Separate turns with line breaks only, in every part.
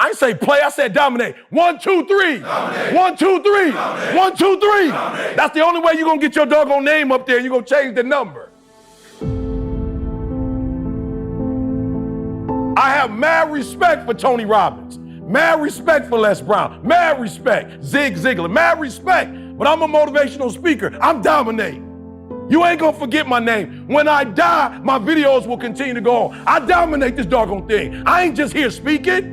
I didn't say play, I said dominate. 1, 2, 3. Dominate. 1, 2, 3. Dominate. 1, 2, 3. Dominate. That's the only way you're going to get your doggone name up there. You're going to change the number. I have mad respect for Tony Robbins. Mad respect for Les Brown. Mad respect. Zig Ziglar. Mad respect. But I'm a motivational speaker. I'm dominating. You ain't gonna forget my name. When I die, my videos will continue to go on. I dominate this doggone thing. I ain't just here speaking.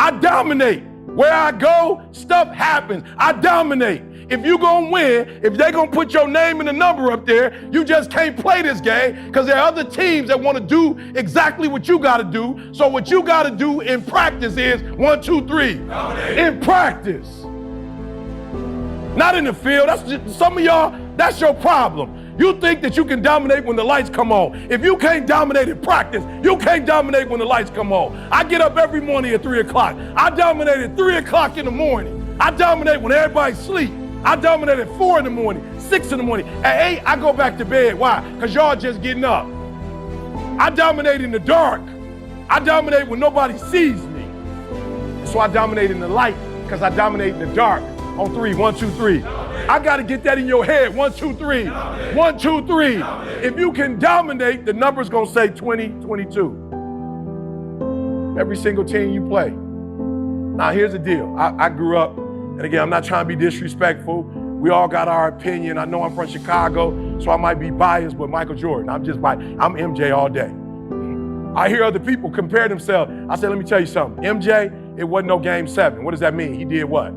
I dominate. Where I go, stuff happens. I dominate. If you gonna win, if they gonna put your name and the number up there, you just can't play this game because there are other teams that wanna do exactly what you gotta do. So what you gotta do in practice is 1, 2, 3. Dominate. In practice. Not in the field. That's just, some of y'all, that's your problem. You think that you can dominate when the lights come on. If you can't dominate in practice, you can't dominate when the lights come on. I get up every morning at 3 o'clock. I dominate at 3 o'clock in the morning. I dominate when everybody's asleep. I dominate at 4 in the morning, 6 in the morning. At 8, I go back to bed. Why? Because y'all just getting up. I dominate in the dark. I dominate when nobody sees me. So I dominate in the light because I dominate in the dark. On 3, 1, 2, 3. I got to get that in your head. 1, 2, 3. 1, 2, 3. If you can dominate, the number's going to say 20, 22. Every single team you play. Now, here's the deal. I grew up, and again, I'm not trying to be disrespectful. We all got our opinion. I know I'm from Chicago, so I might be biased with Michael Jordan. I'm MJ all day. I hear other people compare themselves. I said, let me tell you something. MJ, it wasn't no game 7. What does that mean? He did what?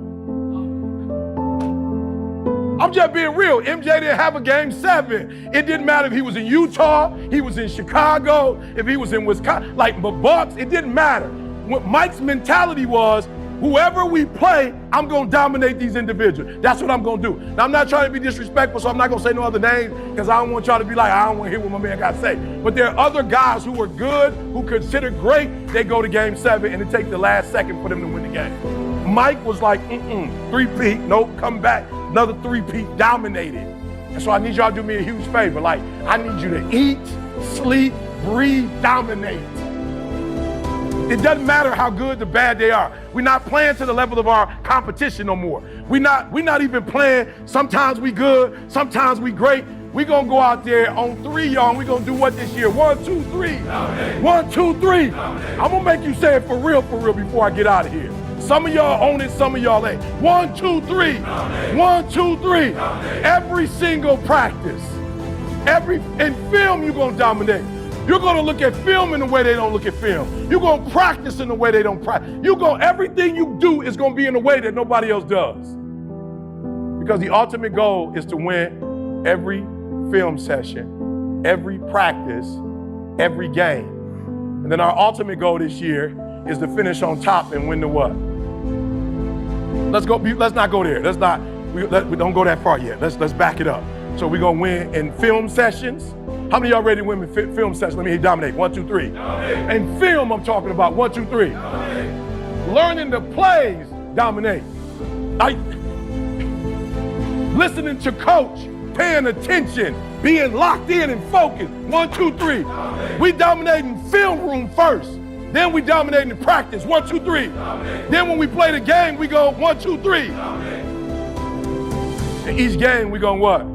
I'm just being real. MJ didn't have a game 7. It didn't matter if he was in Utah, he was in Chicago, if he was in Wisconsin, like the Bucks, it didn't matter. What Mike's mentality was, whoever we play, I'm going to dominate these individuals. That's what I'm going to do. Now, I'm not trying to be disrespectful, so I'm not going to say no other names because I don't want y'all to be like, I don't want to hear what my man got to say. But there are other guys who are good, who consider great. They go to game 7 and it takes the last second for them to win the game. Mike was like, 3-peat, nope, come back. Another 3-peat, dominated. And so I need y'all to do me a huge favor. Like, I need you to eat, sleep, breathe, dominate. It doesn't matter how good the bad they are. We're not playing to the level of our competition no more. We're not even playing, sometimes we good, sometimes we great. We're gonna go out there on 3, y'all, and we're gonna do what this year? 1, 2, 3. Dominate. 1, 2, 3. Dominate. I'm gonna make you say it for real before I get out of here. Some of y'all own it, some of y'all ain't. 1, 2, 3. Dominate. 1, 2, 3. Dominate. Every single practice. In film, you're gonna dominate. You're gonna look at film in the way they don't look at film. You're gonna practice in the way they don't practice. Everything you do is gonna be in a way that nobody else does. Because the ultimate goal is to win every film session, every practice, every game. And then our ultimate goal this year is to finish on top and win the what? Let's not go there. We don't go that far yet. Let's back it up. So we're gonna win in film sessions. How many of y'all ready to win in film sessions? Let me hear you dominate. 1, 2, 3. Dominate. In film, I'm talking about 1, 2, 3. Dominate. Learning the plays, dominate. Listening to coach, paying attention, being locked in and focused. 1, 2, 3. Dominate. We dominate in film room first. Then we dominate in practice. 1, 2, 3. Dominate. Then when we play the game, we go 1, 2, 3. Dominate. In each game, we go what?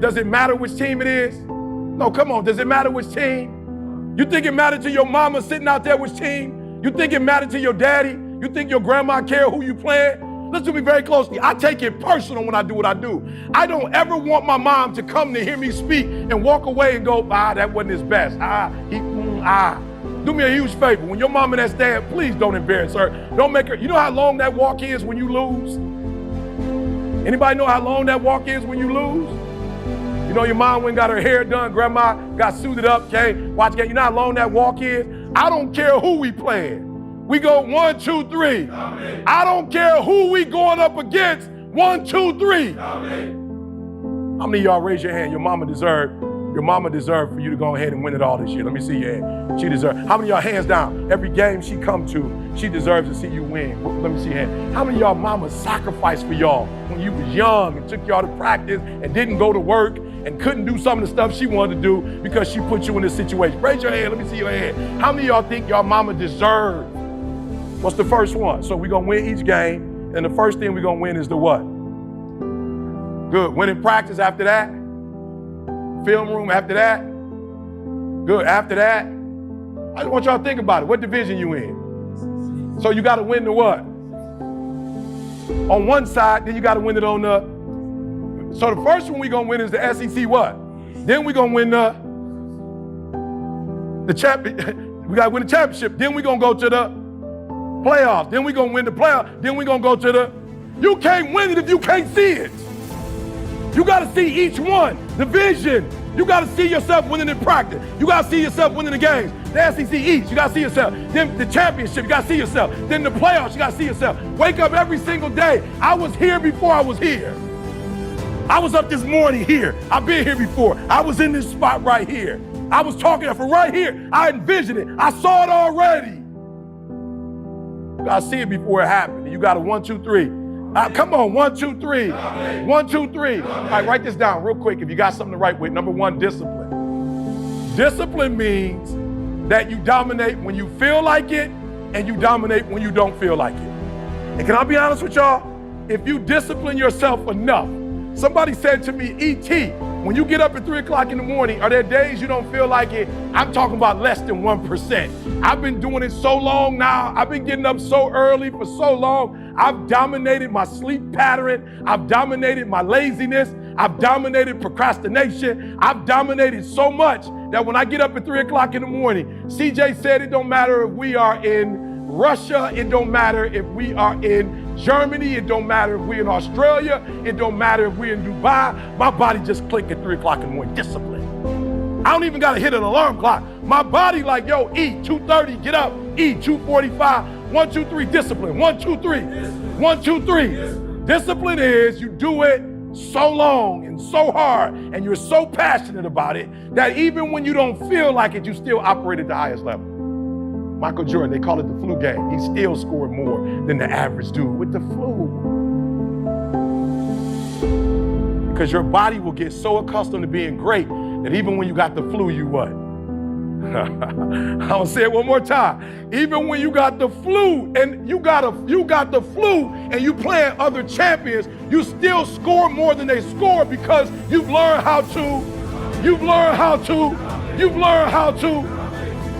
Does it matter which team it is? No, come on. Does it matter which team? You think it mattered to your mama sitting out there which team? You think it mattered to your daddy? You think your grandma care who you playing? Listen to me very closely. I take it personal when I do what I do. I don't ever want my mom to come to hear me speak and walk away and go, that wasn't his best. Do me a huge favor. When your mom in that stand, please don't embarrass her. Don't make her. You know how long that walk is when you lose? Anybody know how long that walk is when you lose? You know your mom went and got her hair done, grandma got suited up, came, watch game. You know how long that walk is? I don't care who we playing. We go 1, 2, 3. Dominate. I don't care who we going up against. 1, 2, 3. Dominate. How many of y'all raise your hand? Your mama deserved for you to go ahead and win it all this year. Let me see your hand. She deserved. How many of y'all hands down? Every game she come to, she deserves to see you win. Let me see your hand. How many of y'all mama sacrificed for y'all when you was young and took y'all to practice and didn't go to work and couldn't do some of the stuff she wanted to do because she put you in this situation? Raise your hand. Let me see your hand. How many of y'all think y'all mama deserved What's the first one? So we're gonna win each game, and the first thing we're gonna win is the what? Good. Winning practice after that. Film room after that. Good. After that, I just want y'all to think about it. What division you in? So you gotta win the what? On one side, then you gotta win it on the. So the first one we're gonna win is the SEC what? Then we're gonna win the champion. We gotta win the championship. Then we're gonna go to the playoffs. Then we're gonna win the playoffs. Then we're gonna go to the. You can't win it if you can't see it. You gotta see each one. The vision. You gotta see yourself winning in practice. You gotta see yourself winning the games. The SEC East, you gotta see yourself. Then the championship, you gotta see yourself. Then the playoffs, you gotta see yourself. Wake up every single day. I was here before I was here. I was up this morning here. I've been here before. I was in this spot right here. I was talking from right here. I envisioned it. I saw it already. You gotta see it before it happened. You gotta 1, 2, 3. Come on, 1, 2, 3. 1, 2, 3. All right, write this down real quick if you got something to write with. Number 1, discipline. Discipline means that you dominate when you feel like it and you dominate when you don't feel like it. And can I be honest with y'all? If you discipline yourself enough, somebody said to me, E.T., when you get up at 3 o'clock in the morning, are there days you don't feel like it? I'm talking about less than 1%. I've been doing it so long now. I've been getting up so early for so long. I've dominated my sleep pattern. I've dominated my laziness. I've dominated procrastination. I've dominated so much that when I get up at 3 o'clock in the morning, CJ said it don't matter if we are in Russia, it don't matter if we are in Germany, it don't matter if we're in Australia, it don't matter if we're in Dubai. My body just click at 3 o'clock in the morning. Discipline. I don't even gotta hit an alarm clock. My body like, yo, eat, 2:30, get up, eat, 2:45, 1, 2, 3, discipline, 1, 2, 3, 1, 2, 3. Discipline is you do it so long and so hard and you're so passionate about it that even when you don't feel like it, you still operate at the highest level. Michael Jordan, they call it the flu game. He still scored more than the average dude with the flu. Because your body will get so accustomed to being great that even when you got the flu, you what? I'm gonna say it one more time. Even when you got the flu and you got the flu and you playing other champions, you still score more than they score because you've learned how to.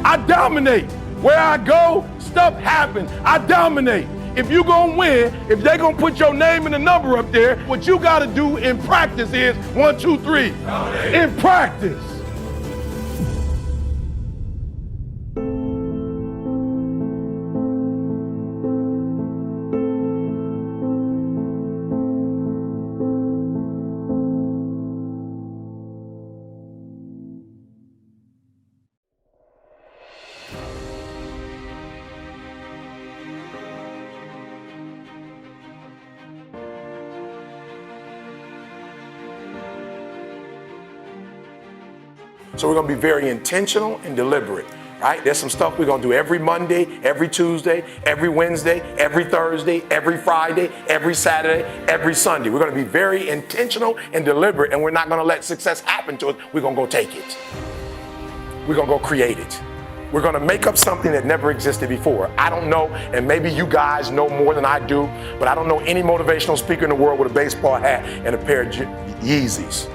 I dominate. Where I go, stuff happens. I dominate. If you gonna win, if they gonna put your name and a number up there, what you gotta do in practice is 1, 2, 3. In practice. So we're gonna be very intentional and deliberate, right? There's some stuff we're gonna do every Monday, every Tuesday, every Wednesday, every Thursday, every Friday, every Saturday, every Sunday. We're gonna be very intentional and deliberate, and we're not gonna let success happen to us. We're gonna go take it. We're gonna go create it. We're gonna make up something that never existed before. I don't know, and maybe you guys know more than I do, but I don't know any motivational speaker in the world with a baseball hat and a pair of Yeezys.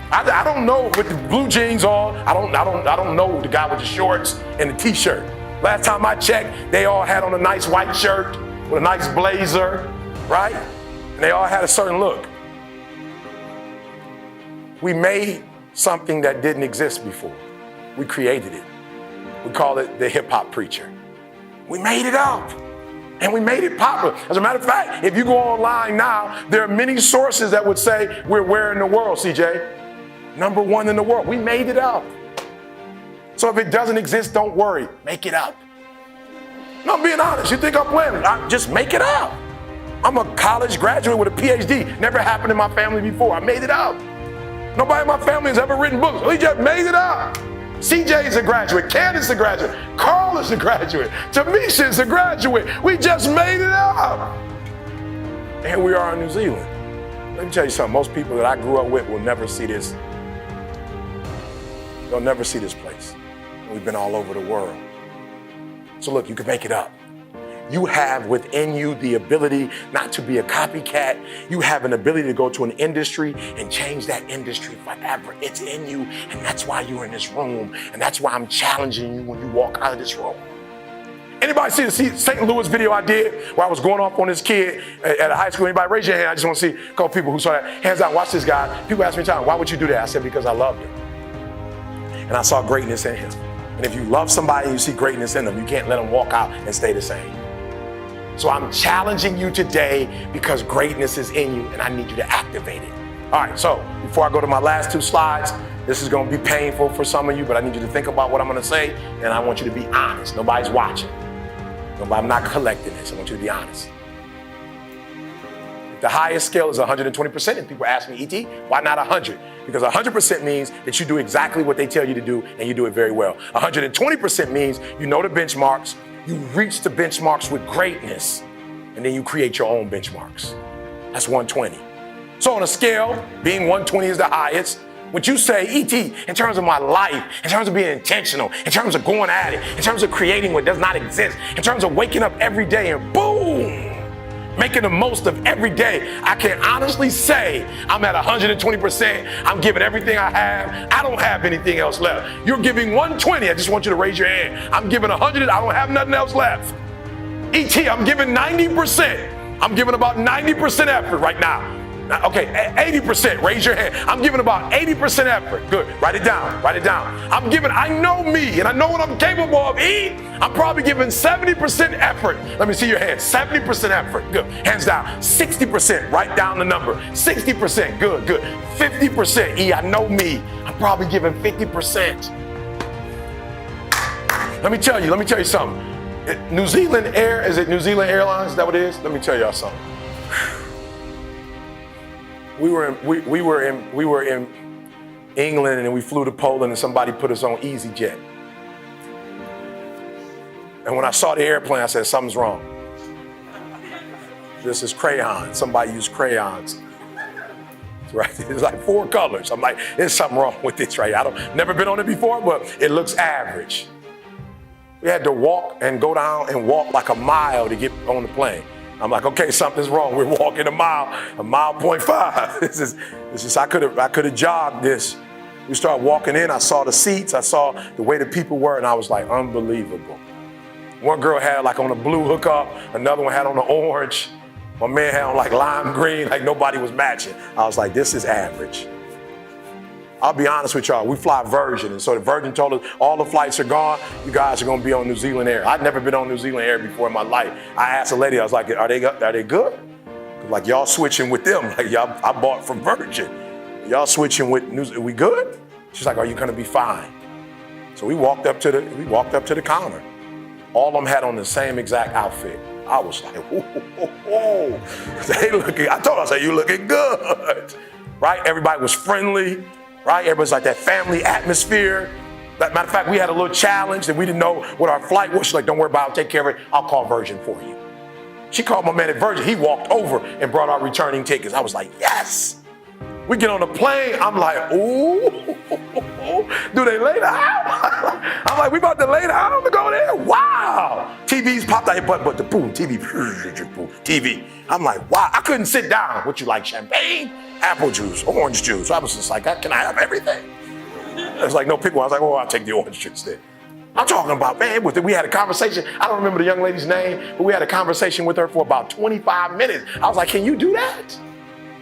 I don't know with the blue jeans on. I don't know the guy with the shorts and the t-shirt. Last time I checked, they all had on a nice white shirt with a nice blazer, right? And they all had a certain look. We made something that didn't exist before. We created it. We call it the hip hop preacher. We made it up and we made it popular. As a matter of fact, if you go online now, there are many sources that would say we're where in the world, CJ? Number 1 in the world. We made it up. So if it doesn't exist, don't worry. Make it up. No, I'm being honest. You think I'm playing? Just make it up. I'm a college graduate with a PhD. Never happened in my family before. I made it up. Nobody in my family has ever written books. We just made it up. CJ is a graduate. Candace is a graduate. Carl is a graduate. Tamisha is a graduate. We just made it up. And here we are in New Zealand. Let me tell you something. Most people that I grew up with will never see this. They'll never see this place. We've been all over the world. So look, you can make it up. You have within you the ability not to be a copycat. You have an ability to go to an industry and change that industry forever. It's in you, and that's why you're in this room, and that's why I'm challenging you when you walk out of this room. Anybody see the St. Louis video I did where I was going off on this kid at a high school? Anybody raise your hand? I just want to see a couple people who saw that. Hands out, watch this guy. People ask me time, why would you do that? I said, because I loved him. And I saw greatness in him. And if you love somebody and you see greatness in them, you can't let them walk out and stay the same. So I'm challenging you today because greatness is in you and I need you to activate it. All right, so before I go to my last two slides, this is gonna be painful for some of you, but I need you to think about what I'm gonna say and I want you to be honest. Nobody's watching. I'm not collecting this. I want you to be honest. The highest scale is 120%, and people ask me, E.T., why not 100? Because 100% means that you do exactly what they tell you to do, and you do it very well. 120% means you know the benchmarks, you reach the benchmarks with greatness, and then you create your own benchmarks. That's 120. So on a scale, being 120 is the highest. When you say, E.T., in terms of my life, in terms of being intentional, in terms of going at it, in terms of creating what does not exist, in terms of waking up every day and boom, making the most of every day, I can honestly say I'm at 120%. I'm giving everything I have. I don't have anything else left. You're giving 120. I just want you to raise your hand. I'm giving 100. I don't have nothing else left. E.T., I'm giving 90%. I'm giving about 90% effort right now. Okay, 80%, raise your hand. I'm giving about 80% effort. Good, write it down, write it down. I know me and I know what I'm capable of. I'm probably giving 70% effort. Let me see your hand, 70% effort, good. Hands down, 60%, write down the number. 60%, good, good. 50%, I know me. I'm probably giving 50%. Let me tell you something. New Zealand Air, is it New Zealand Airlines? Is that what it is? Let me tell y'all something. We were in England and we flew to Poland and somebody put us on EasyJet. And when I saw the airplane, I said, something's wrong. This is crayon. Somebody used crayons. Right? It's like 4 colors. I'm like, there's something wrong with this, right? Never been on it before, but it looks average. We had to walk and go down and walk like a mile to get on the plane. I'm like, okay, something's wrong. We're walking a mile 0.5. This is. I could have jogged this. We started walking in. I saw the seats. I saw the way the people were, and I was like, unbelievable. One girl had like on a blue hookup. Another one had on an orange. My man had on like lime green. Like nobody was matching. I was like, this is average. I'll be honest with y'all, we fly Virgin, and so the Virgin told us all the flights are gone, you guys are gonna be on New Zealand Air. I'd never been on New Zealand Air before in my life. I asked a lady, I was like, are they good? Like y'all switching with them, like y'all, I bought from Virgin. Y'all switching with New Zealand, we good? She's like, are you gonna be fine? So we walked up to the counter. All of them had on the same exact outfit. I was like, whoa. They looking, I told her, I said, you looking good, right? Everybody was friendly. Right? Everybody's like that family atmosphere. Matter of fact, we had a little challenge that we didn't know what our flight was. She's like, don't worry about it, I'll take care of it. I'll call Virgin for you. She called my man at Virgin. He walked over and brought our returning tickets. I was like, yes. We get on the plane. I'm like, ooh, do they lay down? I'm like, we about to lay down to go there? Wow. TVs popped out, but the boom, TV. I'm like, wow. I couldn't sit down. What you like, champagne? Apple juice, orange juice. I was just like, can I have everything? It was like, no, pick one. I was like, oh, I'll take the orange juice then. I'm talking about, man, we had a conversation. I don't remember the young lady's name, but we had a conversation with her for about 25 minutes. I was like, can you do that?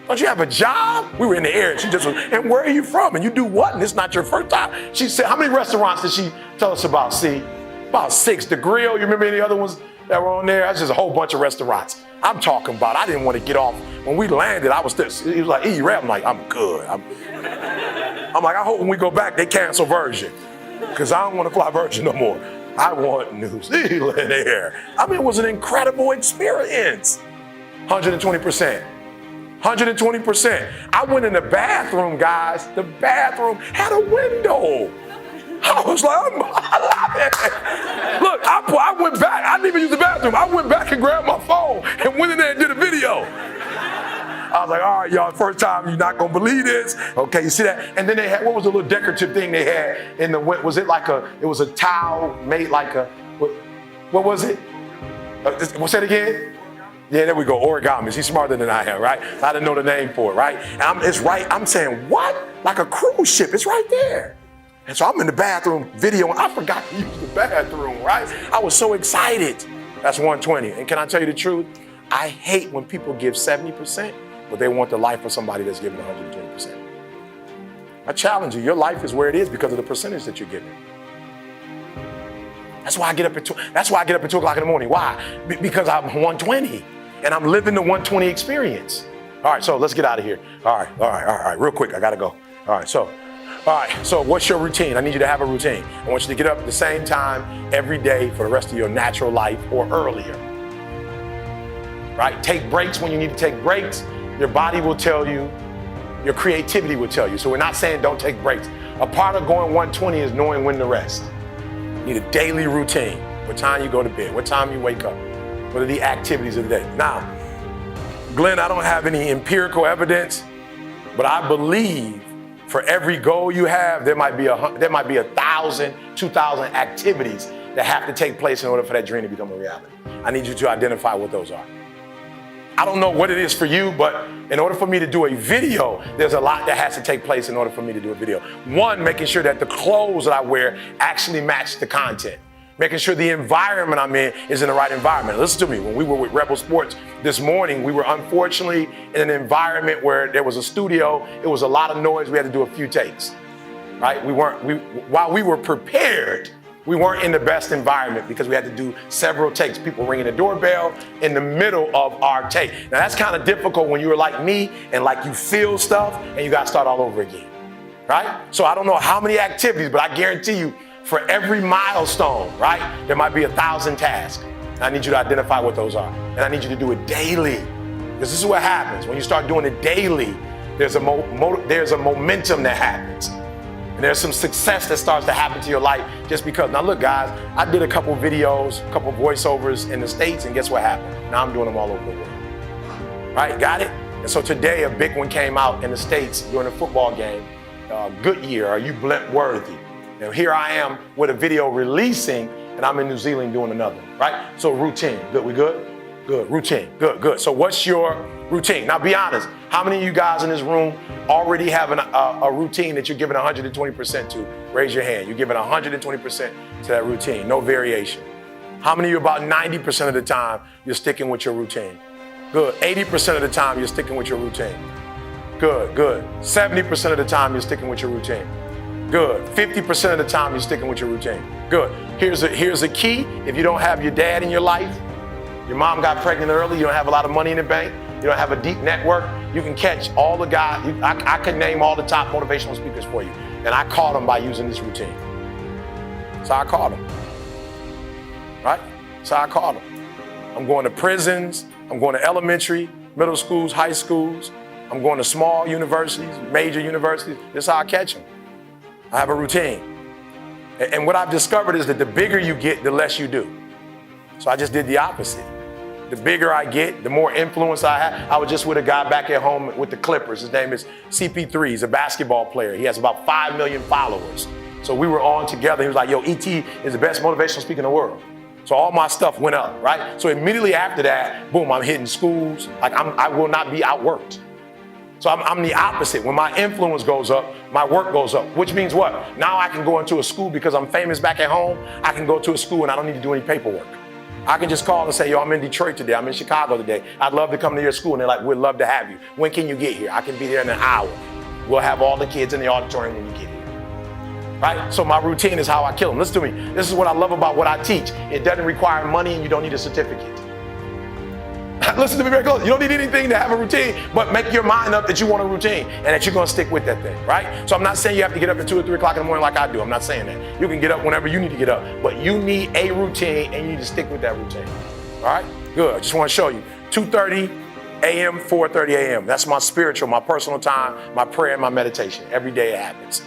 Don't you have a job? We were in the air and she just was, and where are you from? And you do what? And it's not your first time. She said, how many restaurants did she tell us about? See, about 6. The Grill, you remember any other ones that were on there? That's just a whole bunch of restaurants. I'm talking about, I didn't want to get off. When we landed, I was still, he was like, E-Rap. I'm like, I'm good. I'm like, I hope when we go back, they cancel Virgin. Because I don't want to fly Virgin no more. I want New Zealand Air. I mean, it was an incredible experience. 120%. 120%. I went in the bathroom, guys. The bathroom had a window. I was like, I love it. Look, I went back. I didn't even use the bathroom. I went back and grabbed my phone and went in there and did a video. I was like, all right, y'all, first time, you're not going to believe this. Okay, you see that? And then they had, what was the little decorative thing they had in the, was it like it was a towel made like a, what What was it? What's that again? Yeah, there we go. Origamis. He's smarter than I am, right? I didn't know the name for it, right? And it's right. I'm saying, what? Like a cruise ship. It's right there. And so I'm in the bathroom videoing. I forgot to use the bathroom, right? I was so excited. That's 120. And can I tell you the truth? I hate when people give 70%, but they want the life of somebody that's giving 120%. I challenge you. Your life is where it is because of the percentage that you're giving. That's why I get up at 2 o'clock in the morning. Why? Because I'm 120 and I'm living the 120 experience. All right, so let's get out of here. All right, real quick, I gotta go. All right, so what's your routine? I need you to have a routine. I want you to get up at the same time every day for the rest of your natural life or earlier. Right? Take breaks when you need to take breaks. Your body will tell you, your creativity will tell you. So we're not saying don't take breaks. A part of going 120 is knowing when to rest. You need a daily routine. What time you go to bed, what time you wake up, what are the activities of the day. Now, Glenn, I don't have any empirical evidence, but I believe for every goal you have, there might be 1,000, 2,000 activities that have to take place in order for that dream to become a reality. I need you to identify what those are. I don't know what it is for you, but in order for me to do a video, there's a lot that has to take place in order for me to do a video. One, making sure that the clothes that I wear actually match the content. Making sure the environment I'm in is in the right environment. Listen to me, when we were with Rebel Sports this morning, we were unfortunately in an environment where there was a studio, it was a lot of noise, we had to do a few takes, right? While we were prepared, we weren't in the best environment because we had to do several takes. People ringing the doorbell in the middle of our take. Now that's kind of difficult when you were like me and like you feel stuff and you got to start all over again, right? So I don't know how many activities, but I guarantee you for every milestone, right, there might be 1,000 tasks. And I need you to identify what those are. And I need you to do it daily. This is what happens. When you start doing it daily, there's a momentum that happens. And there's some success that starts to happen to your life just because. Now look guys, I did a couple videos, a couple voiceovers in the States, and guess what happened? Now I'm doing them all over the world. Right, got it? And so today a big one came out in the States during a football game. Goodyear, are you blimp worthy? And here I am with a video releasing, and I'm in New Zealand doing another, right? So routine, good, we good? Good, routine, good. So what's your routine? Now be honest, how many of you guys in this room already have a routine that you're giving 120% to? Raise your hand, you're giving 120% to that routine, no variation. How many of you about 90% of the time you're sticking with your routine? Good, 80% of the time you're sticking with your routine. Good, 70% of the time you're sticking with your routine. Good, 50% of the time you're sticking with your routine. Good, here's a key. If you don't have your dad in your life, your mom got pregnant early, you don't have a lot of money in the bank, you don't have a deep network, you can catch all the guys. I could name all the top motivational speakers for you. And I caught them by using this routine. So I caught them, right? So I caught them. I'm going to prisons, I'm going to elementary, middle schools, high schools, I'm going to small universities, major universities. This is how I catch them. I have a routine. And what I've discovered is that the bigger you get, the less you do. So I just did the opposite. The bigger I get, the more influence I have. I was just with a guy back at home with the Clippers. His name is CP3. He's a basketball player. He has about 5 million followers. So we were on together. He was like, yo, ET is the best motivational speaker in the world. So all my stuff went up, right? So immediately after that, boom, I'm hitting schools. Like I will not be outworked. So I'm the opposite. When my influence goes up, my work goes up, which means what? Now I can go into a school because I'm famous back at home. I can go to a school and I don't need to do any paperwork. I can just call and say, yo, I'm in Detroit today. I'm in Chicago today. I'd love to come to your school. And they're like, we'd love to have you. When can you get here? I can be there in an hour. We'll have all the kids in the auditorium when you get here. Right? So my routine is how I kill them. Listen to me. This is what I love about what I teach. It doesn't require money and you don't need a certificate. Listen to me very close. You don't need anything to have a routine, but make your mind up that you want a routine and that you're going to stick with that thing, right? So I'm not saying you have to get up at 2 or 3 o'clock in the morning like I do. I'm not saying that. You can get up whenever you need to get up, but you need a routine and you need to stick with that routine. All right? Good. I just want to show you. 2:30 a.m., 4:30 a.m. That's my spiritual, my personal time, my prayer and my meditation. Every day it happens.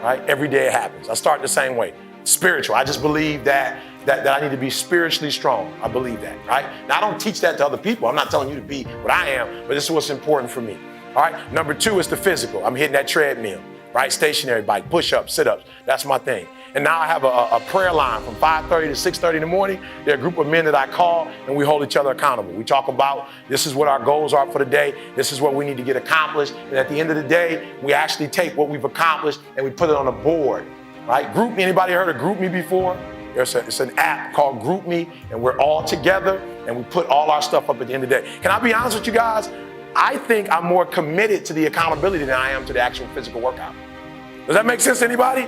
Right? Every day it happens. I start the same way. Spiritual. I just believe that I need to be spiritually strong. I believe that, right? Now, I don't teach that to other people. I'm not telling you to be what I am, but this is what's important for me. All right? Number 2 is the physical. I'm hitting that treadmill, right? Stationary bike, push-ups, sit-ups. That's my thing. And now I have a prayer line from 5:30 to 6:30 in the morning. There are a group of men that I call, and we hold each other accountable. We talk about this is what our goals are for the day. This is what we need to get accomplished. And at the end of the day, we actually take what we've accomplished and we put it on a board, right? GroupMe, anybody heard of GroupMe before? It's an app called GroupMe, and we're all together, and we put all our stuff up at the end of the day. Can I be honest with you guys? I think I'm more committed to the accountability than I am to the actual physical workout. Does that make sense to anybody?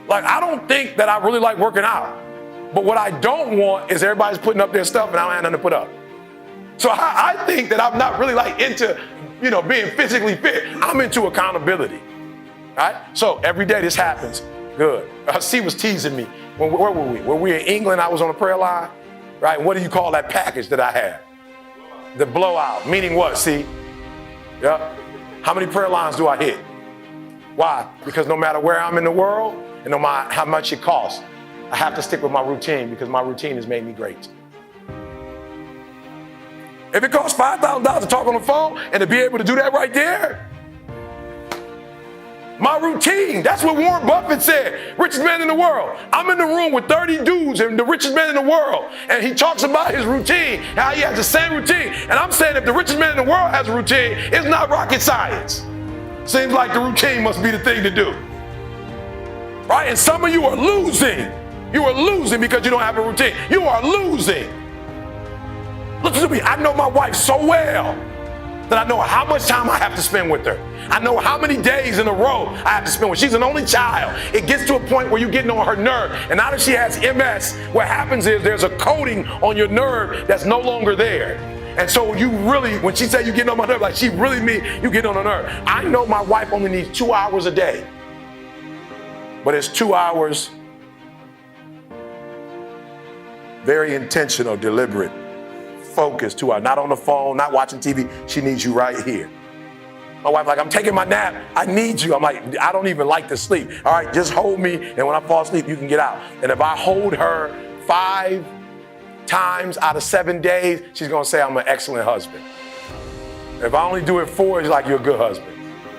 Like, I don't think that I really like working out. But what I don't want is everybody's putting up their stuff and I don't have nothing to put up. So I think that I'm not really like into, being physically fit. I'm into accountability, right? So every day this happens. Good. C was teasing me. Where were we? Were we in England? I was on a prayer line, right? What do you call that package that I had? The blowout. Meaning what, C? Yeah. How many prayer lines do I hit? Why? Because no matter where I'm in the world, and no matter how much it costs, I have to stick with my routine because my routine has made me great. If it costs $5,000 to talk on the phone and to be able to do that right there, my routine, that's what Warren Buffett said, richest man in the world. I'm in the room with 30 dudes and the richest man in the world, and he talks about his routine, how he has the same routine. And I'm saying if the richest man in the world has a routine, it's not rocket science. Seems like the routine must be the thing to do. Right? And some of you are losing. You are losing because you don't have a routine. You are losing. Listen to me. I know my wife so well that I know how much time I have to spend with her. I know how many days in a row I have to spend with her. She's an only child. It gets to a point where you're getting on her nerve. And now that she has MS, what happens is there's a coating on your nerve that's no longer there. And so you really, when she said you getting on my nerve, like she really means you get on her nerve. I know my wife only needs 2 hours a day. But it's 2 hours, very intentional, deliberate, focused 2 hours. Not on the phone, not watching TV. She needs you right here. My wife like, I'm taking my nap. I need you. I'm like, I don't even like to sleep. All right, just hold me. And when I fall asleep, you can get out. And if I hold her 5 times out of 7 days, she's going to say I'm an excellent husband. If I only do it 4, she's like, you're a good husband.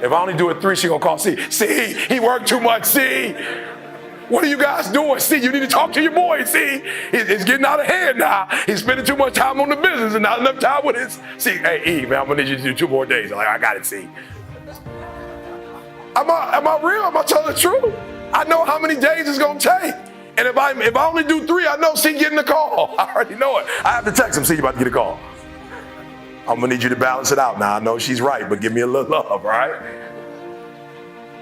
If I only do it 3, she's going to call C. C, he worked too much, C. What are you guys doing? C, you need to talk to your boy, C. It's getting out of hand now. He's spending too much time on the business and not enough time with his C. Hey, E, man, I'm going to need you to do 2 more days. I'm like, I got it, C. Am I real? Am I telling the truth? I know how many days it's going to take. And if I only do 3, I know C getting the call. I already know it. I have to text him, C, you about to get a call. I'm going to need you to balance it out now. I know she's right, but give me a little love, right?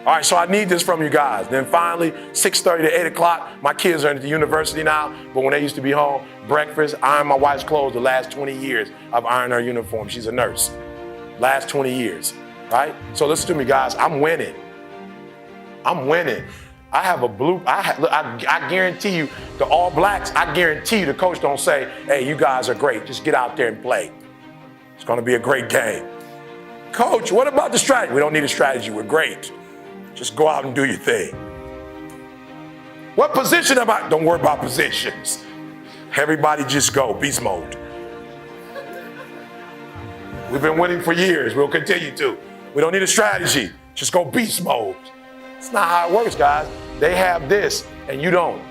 All right, so I need this from you guys. Then finally, 6:30 to 8 o'clock, my kids are at the university now, but when they used to be home, breakfast, iron my wife's clothes the last 20 years. I've ironed her uniform. She's a nurse. Last 20 years, right? So listen to me, guys. I'm winning. I'm winning. I have a blue, I guarantee you, the All Blacks, I guarantee you the coach don't say, hey, you guys are great. Just get out there and play. It's going to be a great game. Coach, what about the strategy? We don't need a strategy. We're great. Just go out and do your thing. What position am I? Don't worry about positions. Everybody just go. Beast mode. We've been winning for years. We'll continue to. We don't need a strategy. Just go beast mode. It's not how it works, guys. They have this and you don't.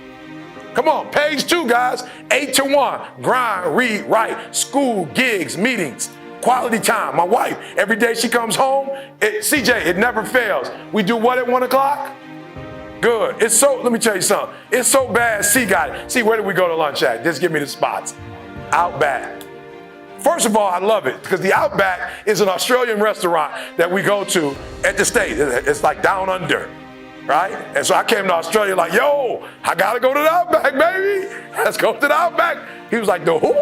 Come on, page 2, guys. 8 to 1. Grind, read, write, school, gigs, meetings. Quality time. My wife, every day she comes home, CJ, it never fails. We do what at 1 o'clock? Good. Let me tell you something. It's so bad, C got it. See, where did we go to lunch at? Just give me the spots. Outback. First of all, I love it because the Outback is an Australian restaurant that we go to at the state. It's like down under, right? And so I came to Australia like, yo, I got to go to the Outback, baby. Let's go to the Outback. He was like, the who?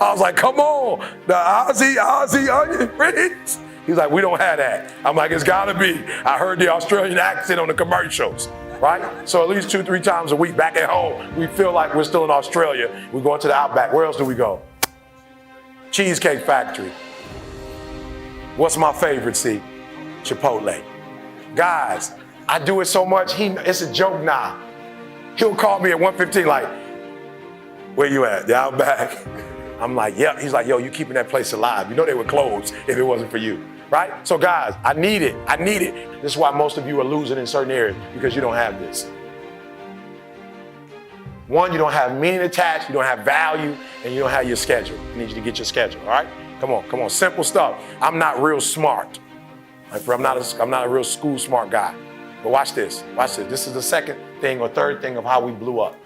I was like, come on, the Aussie onion rings. He's like, we don't have that. I'm like, it's gotta be. I heard the Australian accent on the commercials, right? So at least 2-3 times a week back at home, we feel like we're still in Australia. We're going to the Outback. Where else do we go? Cheesecake Factory. What's my favorite, see? Chipotle. Guys, I do it so much, it's a joke now. He'll call me at 1:15 like, where you at? The Outback. I'm like, yeah. He's like, yo, you keeping that place alive. You know they would close if it wasn't for you, right? So guys, I need it. I need it. This is why most of you are losing in certain areas because you don't have this. One, you don't have meaning attached, you don't have value, and you don't have your schedule. I need you to get your schedule, all right? Come on, simple stuff. I'm not real smart. I'm not a real school smart guy. But watch this. This is the second thing or third thing of how we blew up.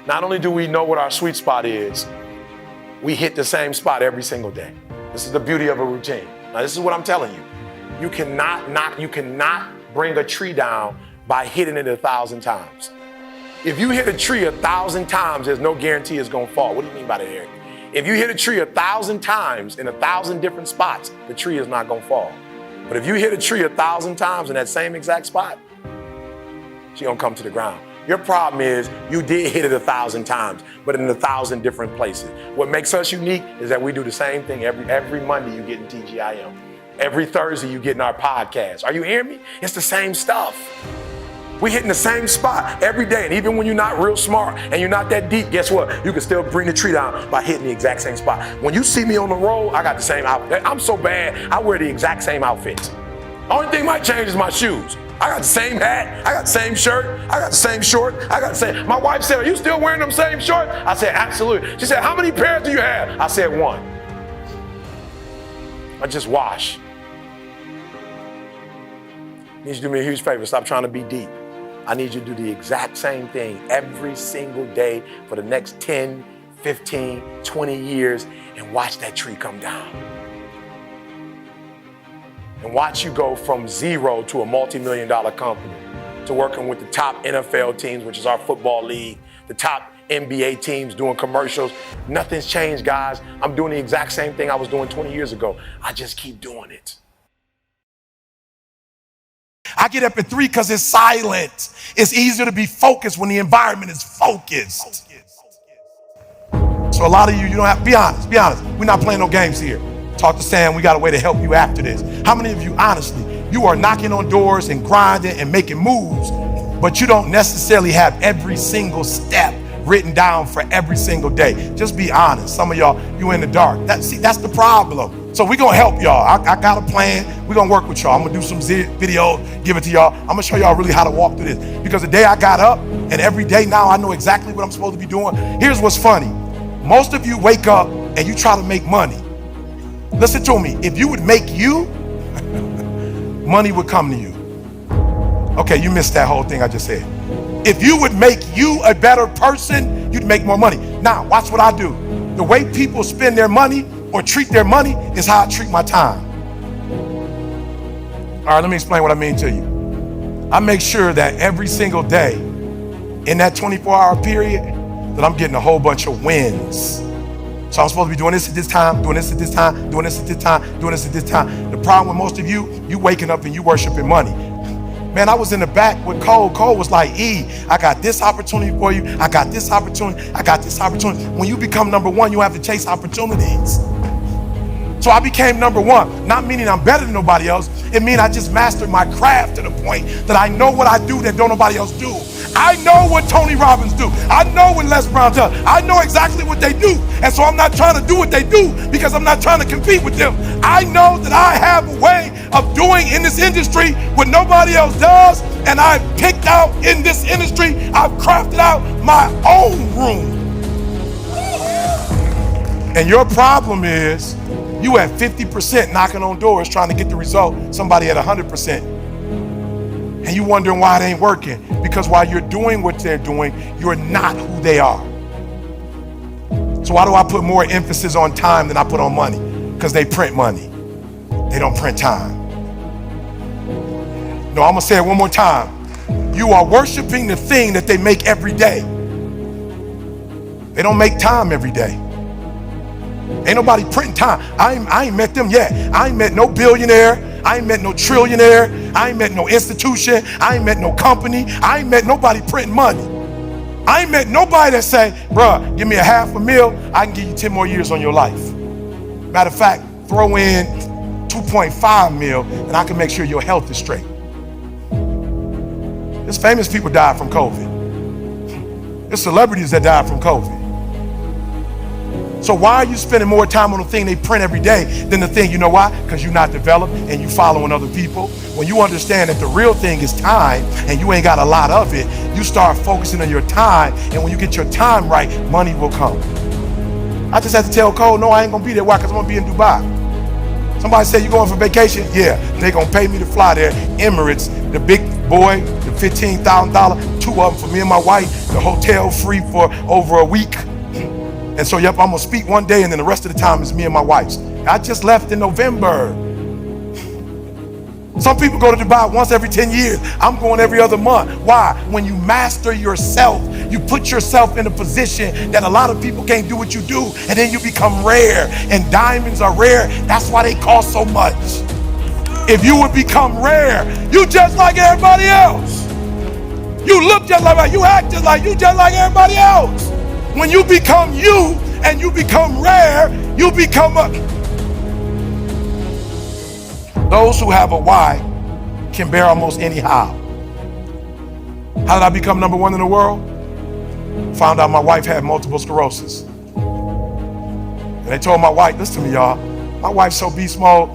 Not only do we know what our sweet spot is, we hit the same spot every single day. This is the beauty of a routine. Now, this is what I'm telling you. You cannot bring a tree down by hitting it 1,000 times. If you hit a tree 1,000 times, there's no guarantee it's gonna fall. What do you mean by that, Eric? If you hit a tree 1,000 times in 1,000 different spots, the tree is not gonna fall. But if you hit a tree 1,000 times in that same exact spot, she gonna come to the ground. Your problem is you did hit it 1,000 times, but in 1,000 different places. What makes us unique is that we do the same thing every Monday you get in TGIM. Every Thursday you get in our podcast. Are you hearing me? It's the same stuff. We hitting the same spot every day. And even when you're not real smart and you're not that deep, guess what? You can still bring the tree down by hitting the exact same spot. When you see me on the road, I got the same outfit. I'm so bad, I wear the exact same outfits. Only thing might change is my shoes. I got the same hat, I got the same shirt, I got the same short, I got the same. My wife said, are you still wearing them same shorts? I said, absolutely. She said, how many pairs do you have? I said, one. I just wash. I need you to do me a huge favor, stop trying to be deep. I need you to do the exact same thing every single day for the next 10, 15, 20 years and watch that tree come down. And watch you go from zero to a multi-million-dollar company, to working with the top NFL teams, which is our football league, the top NBA teams doing commercials. Nothing's changed, guys. I'm doing the exact same thing I was doing 20 years ago. I just keep doing it.
I get up at 3 because it's silent. It's easier to be focused when the environment is focused. So a lot of you don't have, be honest. We're not playing no games here. Talk to Sam, we got a way to help you after this. How many of you, honestly, you are knocking on doors and grinding and making moves, but you don't necessarily have every single step written down for every single day? Just be honest. Some of y'all, you in the dark. That's the problem. So we're gonna help y'all. I got a plan. We're gonna work with y'all. I'm gonna do some video, give it to y'all. I'm gonna show y'all really how to walk through this. Because the day I got up, and every day now I know exactly what I'm supposed to be doing. Here's what's funny. Most of you wake up and you try to make money. Listen to me. If you would make you, money would come to you. Okay, you missed that whole thing I just said. If you would make you a better person, you'd make more money. Now, watch what I do. The way people spend their money or treat their money is how I treat my time. All right, let me explain what I mean to you. I make sure that every single day in that 24-hour period that I'm getting a whole bunch of wins. So I'm supposed to be doing this at this time, doing this at this time, doing this at this time, doing this at this time. The problem with most of you waking up and you worshiping money. Man, I was in the back with Cole. Cole was like, E, I got this opportunity for you. I got this opportunity. I got this opportunity. When you become number one, you have to chase opportunities. So I became number one, not meaning I'm better than nobody else. It means I just mastered my craft to the point that I know what I do that don't nobody else do. I know what Tony Robbins do. I know what Les Brown does. I know exactly what they do. And so I'm not trying to do what they do because I'm not trying to compete with them. I know that I have a way of doing in this industry what nobody else does. And I've picked out in this industry, I've crafted out my own room. And your problem is you at 50% knocking on doors trying to get the result, somebody at 100%. And you wondering why it ain't working. Because while you're doing what they're doing, you're not who they are. So why do I put more emphasis on time than I put on money? Because they print money. They don't print time. No, I'm gonna say it one more time. You are worshiping the thing that they make every day. They don't make time every day. Ain't nobody printing time. I ain't met them yet. I ain't met no billionaire. I ain't met no trillionaire. I ain't met no institution. I ain't met no company. I ain't met nobody printing money. I ain't met nobody that say, bruh, give me $500,000, I can give you 10 more years on your life. Matter of fact, throw in 2.5 mil and I can make sure your health is straight. There's famous people died from COVID. There's celebrities that died from COVID. So why are you spending more time on the thing they print every day than the thing, you know why? Because you're not developed and you following other people. When you understand that the real thing is time and you ain't got a lot of it, you start focusing on your time, and when you get your time right, money will come. I just had to tell Cole, no, I ain't gonna be there. Why? Because I'm gonna be in Dubai. Somebody said, you going for vacation? Yeah, they gonna pay me to fly there. Emirates, the big boy, the $15,000, 2 of them for me and my wife, the hotel free for over a week. And so, yep, I'm gonna speak one day and then the rest of the time is me and my wife's. I just left in November. Some people go to Dubai once every 10 years. I'm going every other month. Why? When you master yourself, you put yourself in a position that a lot of people can't do what you do, and then you become rare. And diamonds are rare. That's why they cost so much. If you would become rare, you just like everybody else. You look just like, you act just like, you just like everybody else. When you become you and you become rare, you become those who have a why can bear almost any how. How did I become number one in the world? Found out my wife had multiple sclerosis. And they told my wife, listen to me, y'all, my wife's so beast mode.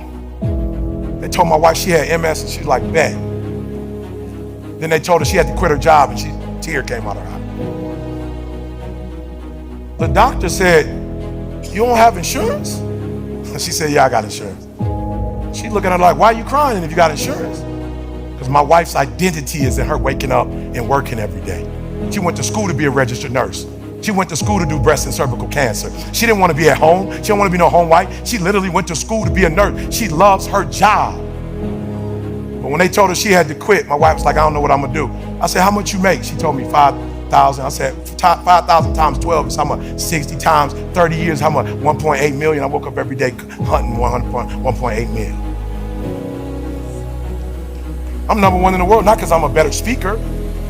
They told my wife she had MS and she's like, bet. Then they told her she had to quit her job and a tear came out of her eye. The doctor said, you don't have insurance? And she said, yeah, I got insurance. She looking at her like, why are you crying if you got insurance? Because my wife's identity is in her waking up and working every day. She went to school to be a registered nurse. She went to school to do breast and cervical cancer. She didn't want to be at home. She didn't want to be no home wife. She literally went to school to be a nurse. She loves her job. But when they told her she had to quit, my wife was like, I don't know what I'm gonna do. I said, how much you make? She told me 5,000. I said, 5,000 times 12 is how much? 60 times 30 years, how much? 1.8 million. I woke up every day hunting 1.8 million. I'm number one in the world, not because I'm a better speaker.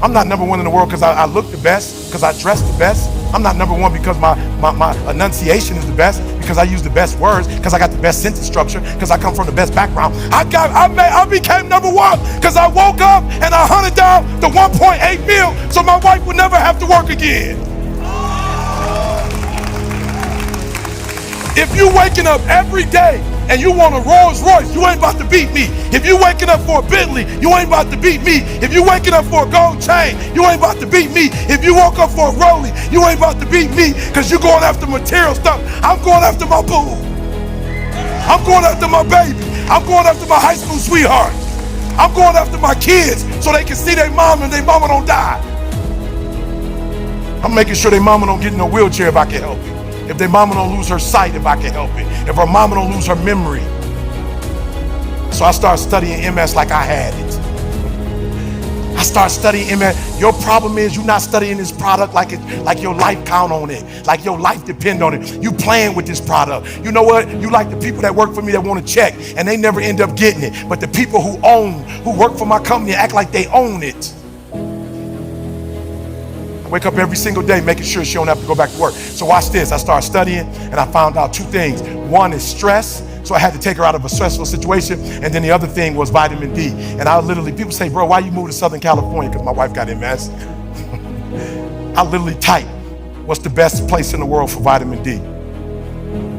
I'm not number one in the world because I look the best, because I dress the best. I'm not number one because my enunciation is the best, because I use the best words, because I got the best sentence structure, because I come from the best background. I became number one because I woke up and I hunted down the 1.8 mil so my wife would never have to work again. If you waking up every day and you want a Rolls Royce, you ain't about to beat me. If you waking up for a Bentley, you ain't about to beat me. If you waking up for a gold chain, you ain't about to beat me. If you woke up for a Rollie, you ain't about to beat me, because you going after material stuff. I'm going after my boo. I'm going after my baby. I'm going after my high school sweetheart. I'm going after my kids so they can see their mom and their mama don't die. I'm making sure their mama don't get in a wheelchair if I can help it. If their mama don't lose her sight, if I can help it. If her mama don't lose her memory. So I started studying MS like I had it. I started studying MS. Your problem is you're not studying this product like your life count on it, like your life depend on it. You playing with this product. You know what? You like the people that work for me that want to check and they never end up getting it. But the people who work for my company act like they own it. I wake up every single day making sure she don't have to go back to work. So watch this. I started studying and I found out 2 things. One is stress. So I had to take her out of a stressful situation. And then the other thing was vitamin D. And I literally, people say, bro, why you moved to Southern California? Because my wife got MS. I literally type, what's the best place in the world for vitamin D?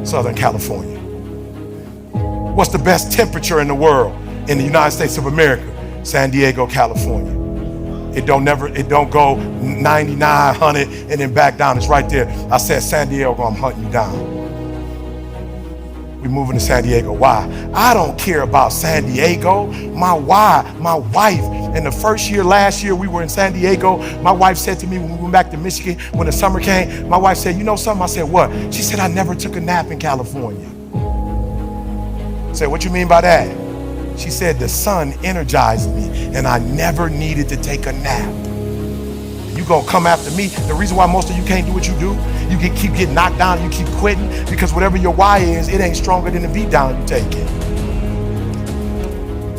Southern California. What's the best temperature in the world in the United States of America? San Diego, California. It don't go 99, 100 and then back down. It's right there. I said, San Diego, I'm hunting you down. We moving to San Diego. Why? I don't care about San Diego. My wife, in the first year, last year, we were in San Diego. My wife said to me when we went back to Michigan, when the summer came, my wife said, you know something? I said, what? She said, I never took a nap in California. I said, what you mean by that? She said, the sun energized me and I never needed to take a nap. You gonna come after me? The reason why most of you can't do what you do, you keep getting knocked down, you keep quitting, because whatever your why is, it ain't stronger than the beat down you take it.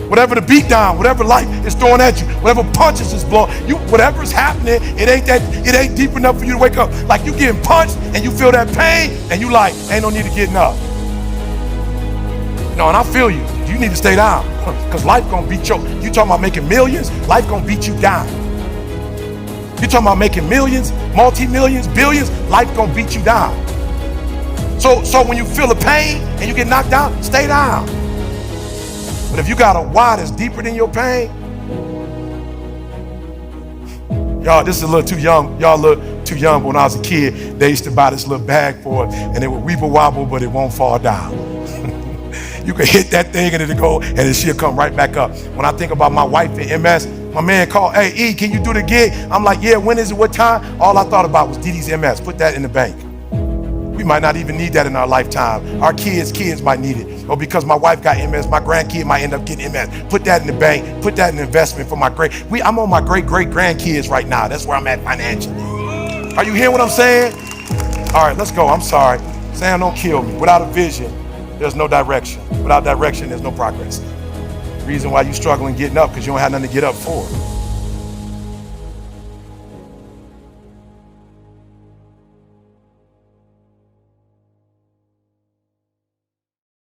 Whatever the beat down, whatever life is throwing at you, whatever punches is blowing, whatever's happening, it ain't deep enough for you to wake up. Like you getting punched and you feel that pain and you like, ain't no need to getting up. No, and I feel you. You need to stay down because life gonna beat you. You talking about making millions, life gonna beat you down. You talking about making millions, multi-millions, billions, life gonna beat you down. So when you feel the pain and you get knocked out, stay down. But if you got a why that's deeper than your pain, y'all, this is a little too young. Y'all look too young. But when I was a kid, they used to buy this little bag for it, and it would weeble wobble, but it won't fall down. You can hit that thing and it'll go, and then she'll come right back up. When I think about my wife in MS, my man called, hey, E, can you do the gig? I'm like, yeah, when is it, what time? All I thought about was Didi's MS. Put that in the bank. We might not even need that in our lifetime. Our kids might need it. Or because my wife got MS, my grandkid might end up getting MS. Put that in the bank. Put that in investment for my I'm on my great-great-grandkids right now. That's where I'm at financially. Are you hearing what I'm saying? All right, let's go. I'm sorry. Sam, don't kill me. Without a vision, there's no direction. Without direction, there's no progress. Reason why you struggling getting up, because you don't have nothing to get up for.